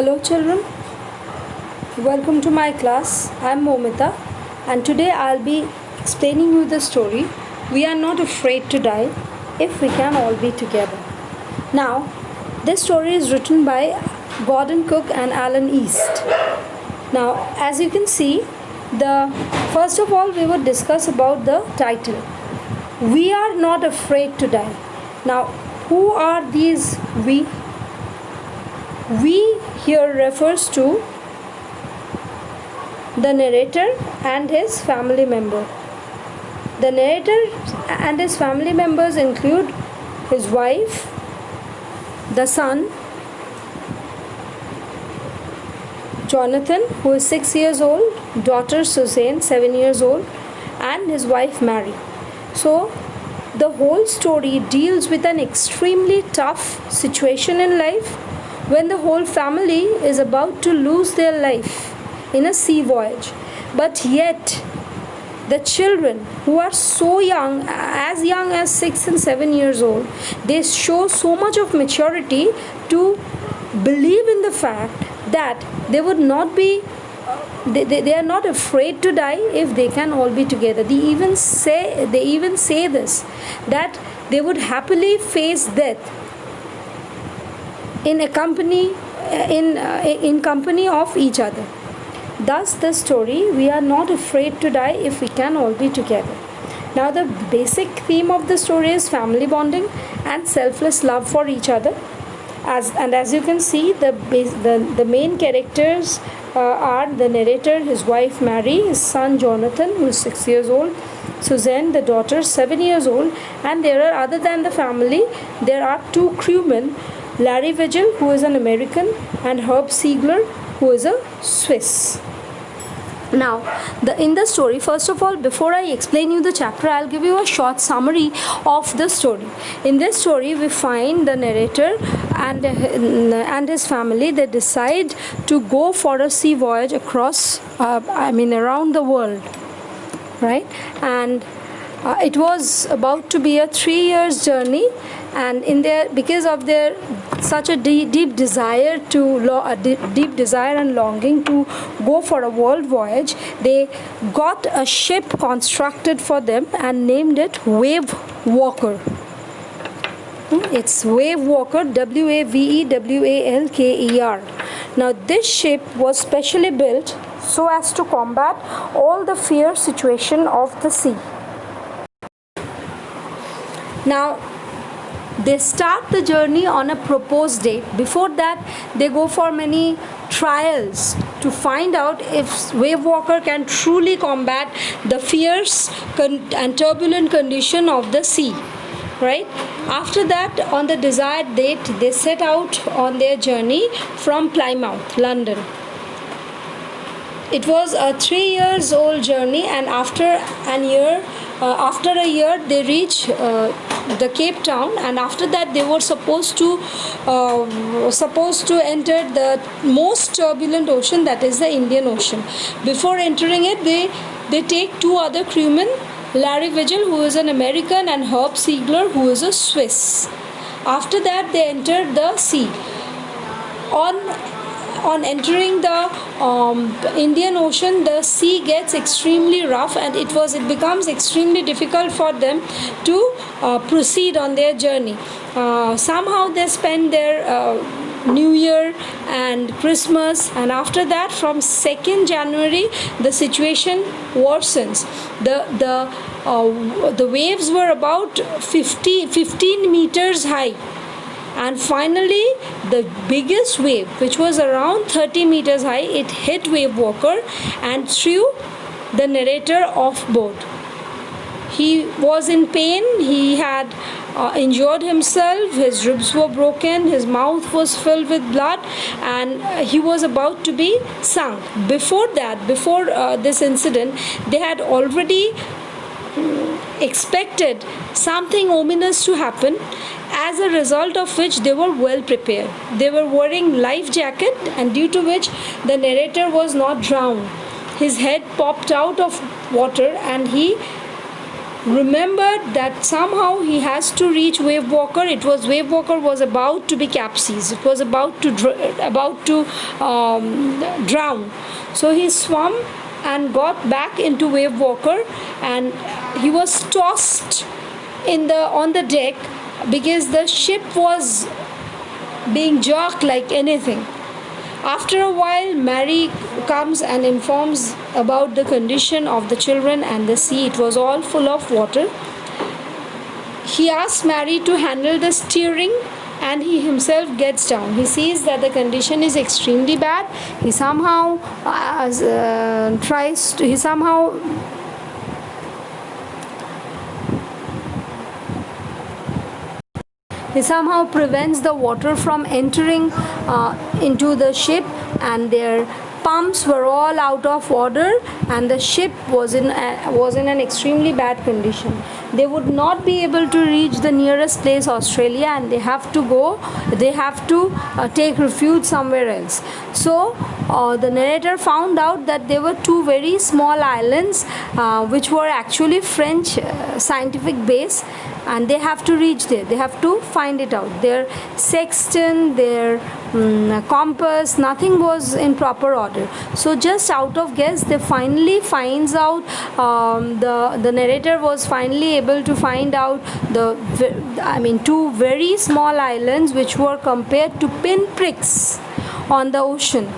Hello children, welcome to my class. I am Momita and today I'll be explaining you the story We Are Not Afraid to Die If We Can All Be Together. Now, this story is written by Gordon Cook and Alan East. Now, as you can see, first of all we would discuss about the title. We are not afraid to die. Now, who are these we? We here refers to the narrator and his family member. The narrator and his family members include his wife, the son, Jonathan, who is 6 years old, daughter Suzanne, 7 years old, and his wife Mary. So, the whole story deals with an extremely tough situation in life when the whole family is about to lose their life in a sea voyage. But yet, the children who are so young as 6 and 7 years old, they show so much of maturity to believe in the fact that they would not be they are not afraid to die if they can all be together. They even say this, that they would happily face death in company of each other. Thus the story, we are not afraid to die if we can all be together. Now the basic theme of the story is family bonding and selfless love for each other. As you can see, the main characters are the narrator, his wife Mary, his son Jonathan, who is 6 years old, Suzanne, the daughter, 7 years old, and other than the family, there are two crewmen, Larry Vigil, who is an American, and Herb Siegler, who is a Swiss. Now, in the story, first of all, before I explain you the chapter, I'll give you a short summary of the story. In this story, we find the narrator and his family. They decide to go for a sea voyage across, around the world, right? And it was about to be a 3 years journey, and because of their such a deep desire and longing to go for a world voyage, they got a ship constructed for them and named it Wave Walker. It's Wave Walker, WAVEWALKER. Now this ship was specially built so as to combat all the fierce situation of the sea. Now, they start the journey on a proposed date. Before that, they go for many trials to find out if Wave Walker can truly combat the fierce and turbulent condition of the sea, right? After that, on the desired date, they set out on their journey from Plymouth, London. It was a 3 years old journey, and after a year they reach the Cape Town, and after that they were supposed to enter the most turbulent ocean, that is the Indian Ocean. Before entering it, they take two other crewmen, Larry Vigil, who is an American, and Herb Siegler, who is a Swiss. After that, they entered the sea. On entering the Indian Ocean, the sea gets extremely rough, and it becomes extremely difficult for them to proceed on their journey. Somehow they spend their New Year and Christmas, and after that, from 2nd January, the situation worsens. The waves were about 15 meters high. And finally, the biggest wave, which was around 30 meters high, it hit Wave Walker and threw the narrator off board. He was in pain. He had injured himself. His ribs were broken. His mouth was filled with blood, and he was about to be sunk. Before this incident, they had already expected something ominous to happen, as a result of which they were well prepared. They were wearing life jacket, and due to which the narrator was not drowned. His head popped out of water, and he remembered that somehow he has to reach Wave Walker. Wave Walker was about to be capsized. It was about to drown. So he swam and got back into Wave Walker, and he was tossed on the deck because the ship was being jerked like anything. After a while, Mary comes and informs about the condition of the children and the sea. It was all full of water. He asks Mary to handle the steering, and he himself gets down. He sees that the condition is extremely bad. He somehow prevents the water from entering into the ship, and their pumps were all out of order, and the ship was in an extremely bad condition. They would not be able to reach the nearest place, Australia, and they have to take refuge somewhere else. So the narrator found out that there were two very small islands which were actually French scientific base, and they have to reach there. They have to find it out. Their sextant, their compass, nothing was in proper order. So just out of guess, they finally finds out, the narrator was finally able to find out two very small islands which were compared to pinpricks on the ocean,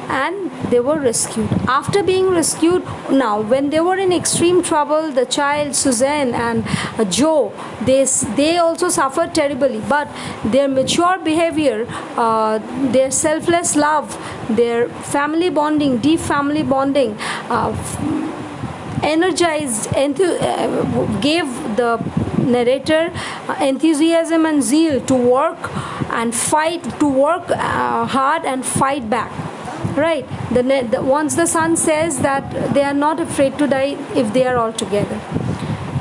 and they were rescued. After being rescued, now when they were in extreme trouble, the child Suzanne and Joe, they also suffered terribly, but their mature behavior, their selfless love, their deep family bonding, gave the narrator enthusiasm and zeal to work hard and fight back. Right. Once the son says that they are not afraid to die if they are all together.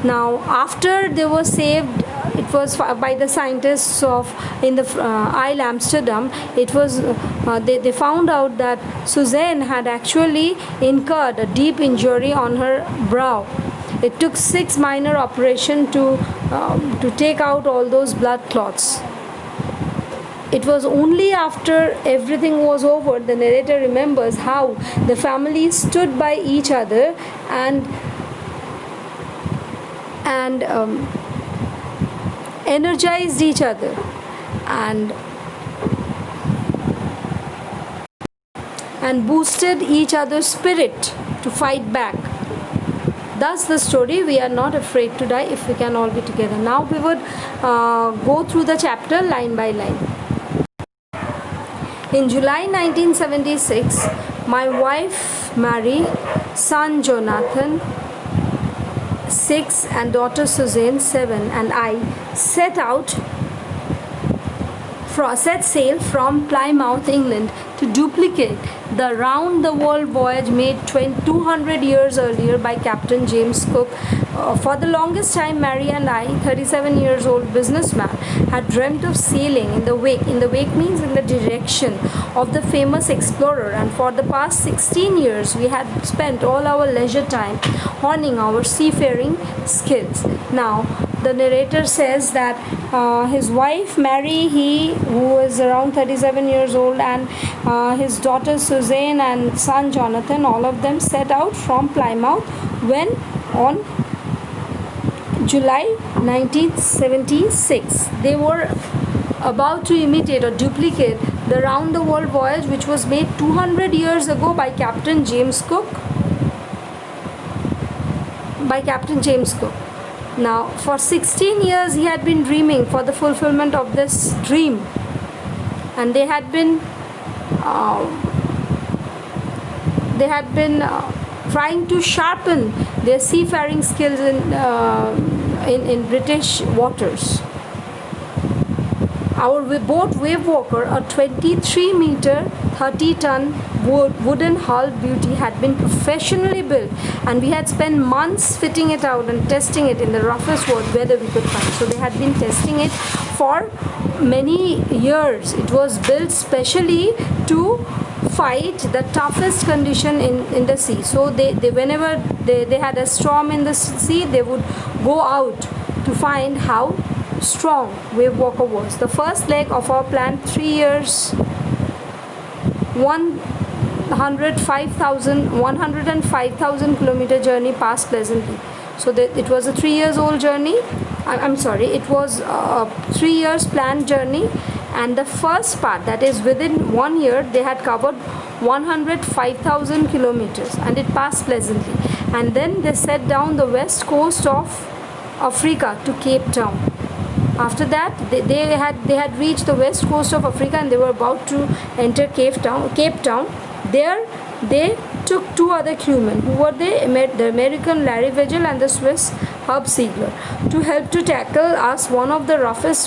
Now, after they were saved, it was by the scientists in the Isle Amsterdam. It was they found out that Suzanne had actually incurred a deep injury on her brow. It took 6 minor operations to take out all those blood clots. It was only after everything was over, the narrator remembers how the family stood by each other and energized each other and boosted each other's spirit to fight back. Thus the story, we are not afraid to die if we can all be together. Now we would go through the chapter line by line. In July 1976, my wife Mary, son Jonathan, 6, and daughter Suzanne, 7, and I set sail from Plymouth, England, to duplicate the round-the-world voyage made 200 years earlier by Captain James Cook. For the longest time, Mary and I, 37-year-old businessman, had dreamt of sailing in the wake. In the wake means in the direction of the famous explorer, and for the past 16 years, we had spent all our leisure time honing our seafaring skills. Now, the narrator says that his wife Mary, who was around 37 years old, and his daughter Suzanne and son Jonathan, all of them set out from Plymouth when on July 1976. They were about to imitate or duplicate the round-the-world voyage which was made 200 years ago by Captain James Cook. Now, for 16 years he had been dreaming for the fulfillment of this dream, and they had been trying to sharpen their seafaring skills in British waters. Our boat Wave Walker, a 23-meter, 30-ton wooden hull beauty, had been professionally built, and we had spent months fitting it out and testing it in the roughest weather we could find. So they had been testing it for many years. It was built specially to fight the toughest condition in the sea. So they whenever they had a storm in the sea, they would go out to find how strong wave walker was. The first leg of our plan, 3 years, 105,000 kilometer journey passed pleasantly. So it was a 3 years old journey. I'm sorry, it was a 3 years planned journey, and the first part, that is within 1 year, they had covered 105,000 kilometers, and it passed pleasantly. And then they set down the west coast of Africa to Cape Town. After that, they had reached the west coast of Africa, and they were about to enter Cape Town. There they took 2 other crewmen, who were the American Larry Vigil and the Swiss Herb Siegler, to help to tackle us one of the roughest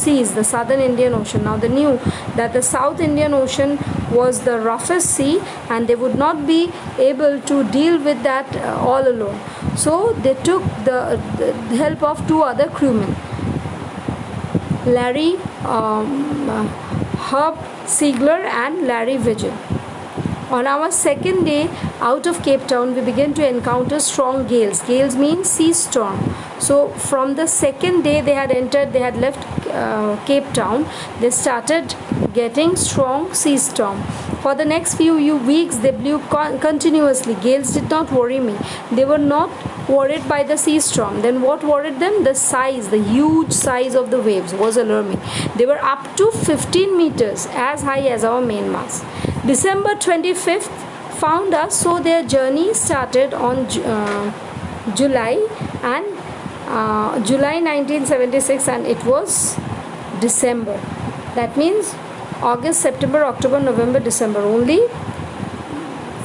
seas, the Southern Indian Ocean. Now they knew that the South Indian Ocean was the roughest sea, and they would not be able to deal with that all alone. So they took the help of 2 other crewmen, Larry Herb Siegler and Larry Vigil. On our second day out of Cape Town, we began to encounter strong gales. Gales means sea storm. So from the second day they had left Cape Town, they started getting strong sea storm. For the next few weeks, they blew continuously. Gales did not worry me. They were not worried by the sea storm. Then what worried them? The huge size of the waves was alarming. They were up to 15 meters, as high as our mainmast. December 25th found us, so their journey started on July 1976, and it was December. That means August, September, October, November, December. Only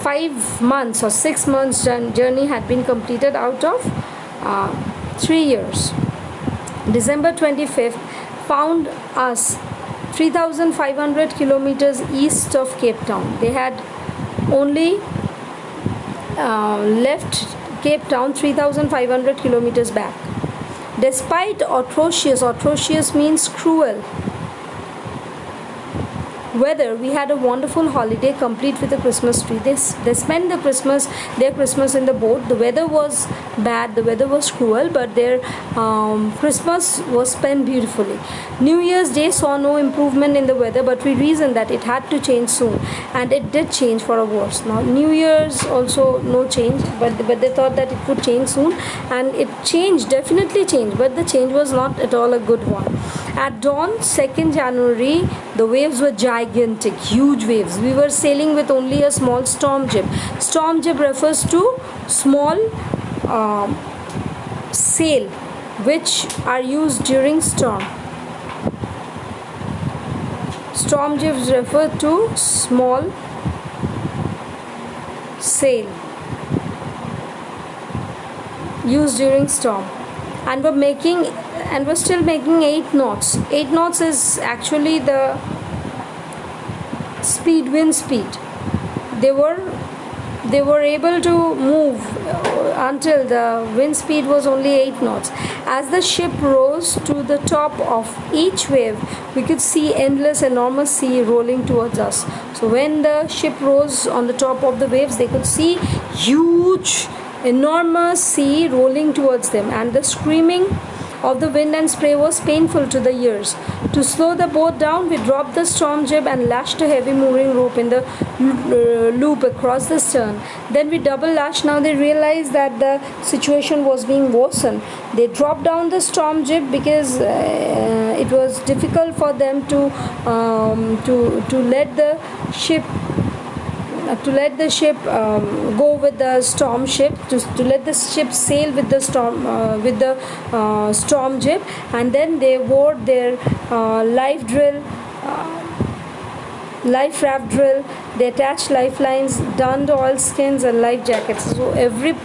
5 months or 6 months journey had been completed out of 3 years. December 25th found us 3,500 kilometers east of Cape Town. They had only left Cape Town 3,500 kilometers back. Despite atrocious means cruel weather, we had a wonderful holiday complete with a Christmas tree. They spent their Christmas in the boat. The weather was bad, the weather was cruel, but their Christmas was spent beautifully. New Year's Day saw no improvement in the weather, but we reasoned that it had to change soon, and it did change for a worse. Now New Year's also no change, but they thought that it would change soon, and it definitely changed, but the change was not at all a good one. At dawn, 2nd January, the waves were gigantic, huge waves. We were sailing with only a small storm jib. Storm jib refers to small sail which are used during storm. Storm jibs refer to small sail used during storm, and we're still making 8 knots. 8 knots is actually the wind speed. They were able to move until the wind speed was only 8 knots. As the ship rose to the top of each wave, we could see enormous sea rolling towards us. So when the ship rose on the top of the waves, they could see huge, enormous sea rolling towards them, and the screaming of the wind and spray was painful to the ears. To slow the boat down, we dropped the storm jib and lashed a heavy mooring rope in the loop across the stern. Then we double lashed. Now they realized that the situation was being worsened. They dropped down the storm jib because it was difficult for them to let the ship go with the storm ship, to let the ship sail with the storm jib. And then they wore their life raft drill. They attached lifelines, donned oilskins and life jackets. So every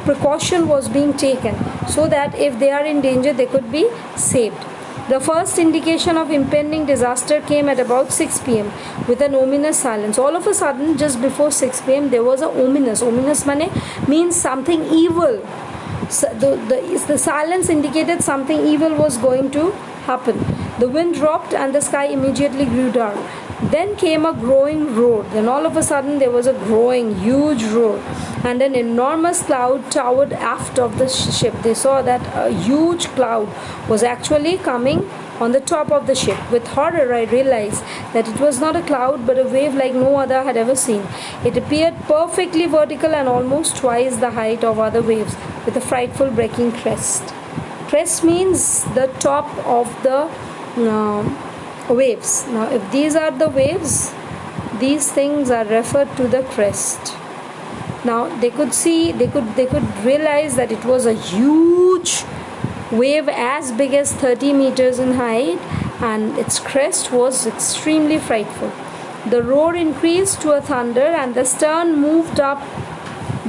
precaution was being taken so that if they are in danger, they could be saved. The first indication of impending disaster came at about 6 p.m. with an ominous silence. All of a sudden, just before 6 p.m., there was a ominous means something evil. So the silence indicated something evil was going to happen. The wind dropped and the sky immediately grew dark. Then came a growing roar. Then all of a sudden there was a growing, huge roar, and an enormous cloud towered aft of the ship. They saw that a huge cloud was actually coming on the top of the ship. With horror, I realized that it was not a cloud but a wave like no other I had ever seen. It appeared perfectly vertical and almost twice the height of other waves, with a frightful breaking crest. Crest means the top of the waves. Now, if these are the waves, these things are referred to the crest. Now they could see, they could realize that it was a huge wave as big as 30 meters in height, and its crest was extremely frightful. The roar increased to a thunder, and the stern moved up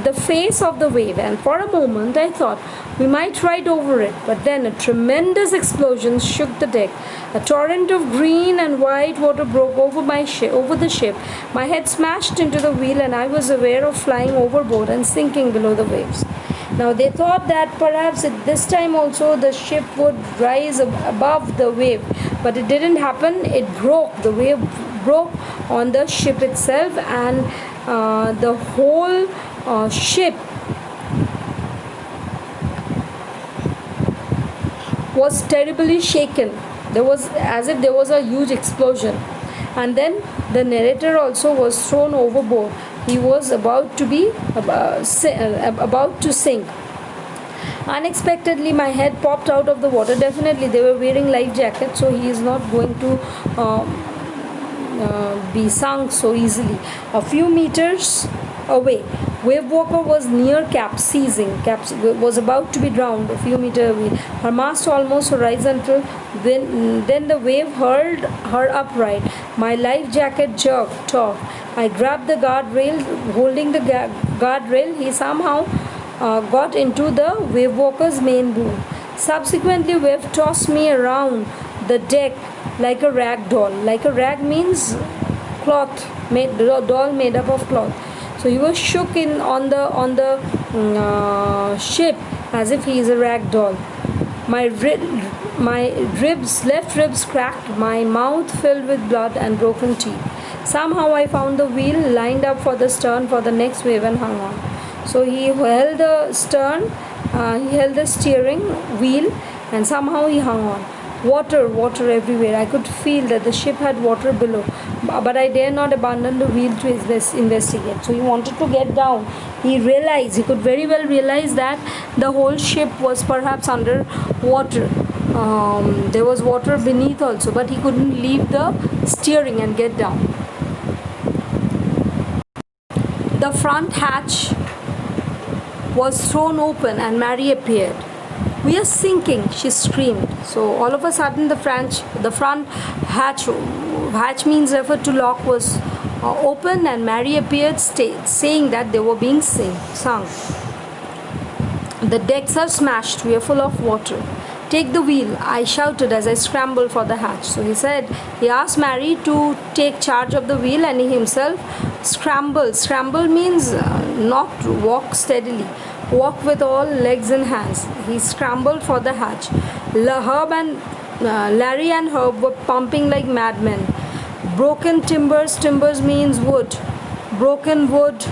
the face of the wave, and for a moment I thought we might ride over it, but then a tremendous explosion shook the deck. A torrent of green and white water broke over the ship. My head smashed into the wheel, and I was aware of flying overboard and sinking below the waves. Now they thought that perhaps at this time also the ship would rise above the wave, but it didn't happen. It broke. The wave broke on the ship itself, and the whole ship was terribly shaken. There was as if there was a huge explosion, and then the narrator also was thrown overboard. He was about to sink. Unexpectedly, my head popped out of the water. Definitely, they were wearing life jackets, so he is not going to be sunk so easily. A few meters away, wave walker was near capsizing. Was about to be drowned a few meters away. Her mast almost horizontal. Then the wave hurled her upright. My life jacket jerked taut. I grabbed the guardrail. Holding the guardrail, he somehow got into the wave walker's main boom. Subsequently, wave tossed me around the deck like a rag doll. Like a rag means cloth, doll made up of cloth. So he was shook on the ship as if he is a rag doll. My left ribs cracked, my mouth filled with blood and broken teeth. Somehow I found the wheel, lined up for the stern for the next wave, and hung on. So he held the stern, he held the steering wheel, and somehow he hung on. Water everywhere. I could feel that the ship had water below, but I dare not abandon the wheel to investigate. So he wanted to get down. He could very well realize that the whole ship was perhaps under water. There was water beneath also, but he couldn't leave the steering and get down. The front hatch was thrown open, and Mary appeared. "We are sinking," she screamed. So all of a sudden the front hatch means referred to lock, was open, and Mary appeared, saying that they were being sunk. "The decks are smashed. We are full of water. Take the wheel," I shouted as I scrambled for the hatch. So he asked Mary to take charge of the wheel, and he himself scrambled. Scramble means not walk steadily. Walk with all legs and hands. He scrambled for the hatch. Larry and Herb were pumping like madmen. Broken timbers means wood. Broken wood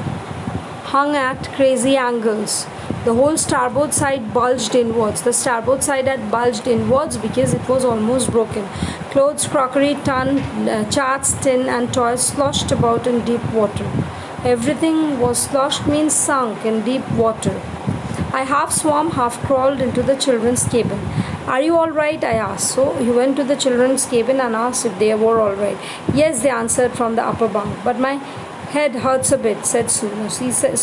hung at crazy angles. The whole starboard side bulged inwards. The starboard side had bulged inwards because it was almost broken. Clothes, crockery, charts, tin, and toys sloshed about in deep water. Everything was sloshed means sunk in deep water. I half swam, half crawled into the children's cabin. "Are you all right?" I asked. So he went to the children's cabin and asked if they were all right. "Yes," they answered from the upper bunk. "But my head hurts a bit," said Sue.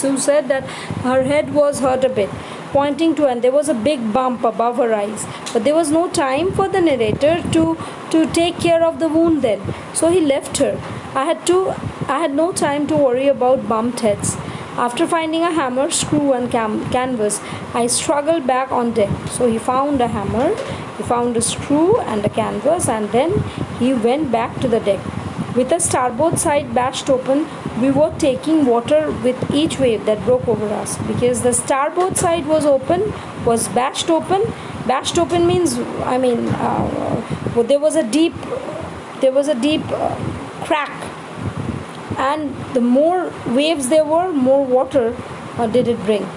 Sue said that her head was hurt a bit, pointing to, and there was a big bump above her eyes. But there was no time for the narrator to take care of the wound then. So he left her. I had no time to worry about bumped heads. After finding a hammer, screw, and canvas, I struggled back on deck. So he found a hammer, he found a screw and a canvas, and then he went back to the deck. With the starboard side bashed open, we were taking water with each wave that broke over us, because the starboard side was bashed open. Bashed open means, there was a deep crack, and the more waves there were, more water did it bring.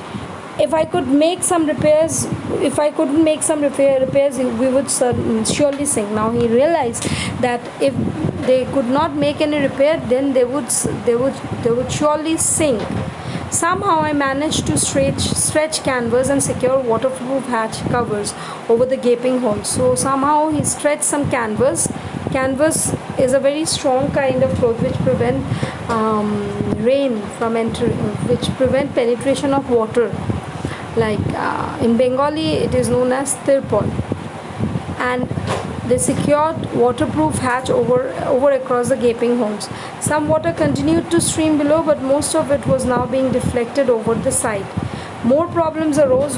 If I could make some repairs, if I couldn't make some repairs, we would surely sink. Now he realized that if they could not make any repair, then they would surely sink. Somehow I managed to stretch canvas and secure waterproof hatch covers over the gaping holes. So somehow he stretched some canvas. Canvas is a very strong kind of cloth which prevent rain from entering, which prevent penetration of water. Like in Bengali, it is known as tirpal, and they secured waterproof hatch over across the gaping holes. Some water continued to stream below, but most of it was now being deflected over the side. More problems arose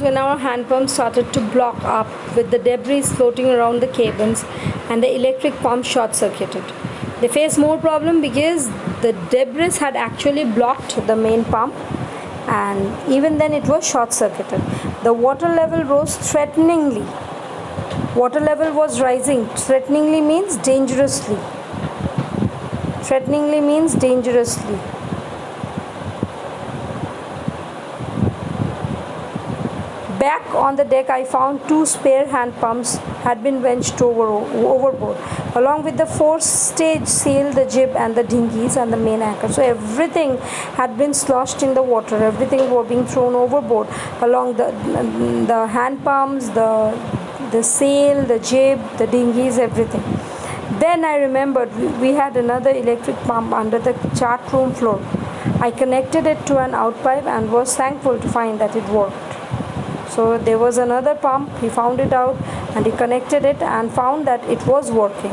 when our hand pumps started to block up with the debris floating around the cabins and the electric pump short circuited. They faced more problem because the debris had actually blocked the main pump, and even then it was short circuited. The water level rose threateningly. Water level was rising. Threateningly means dangerously. Threateningly means dangerously. Back on the deck, I found two spare hand pumps had been wrenched overboard, along with the four-stage sail, the jib, and the dinghies and the main anchor. So everything had been sloshed in the water. Everything was being thrown overboard, along the hand pumps, the sail, the jib, the dinghies, everything. Then I remembered we had another electric pump under the chart room floor. I connected it to an outpipe and was thankful to find that it worked. So there was another pump, he found it out and he connected it and found that it was working.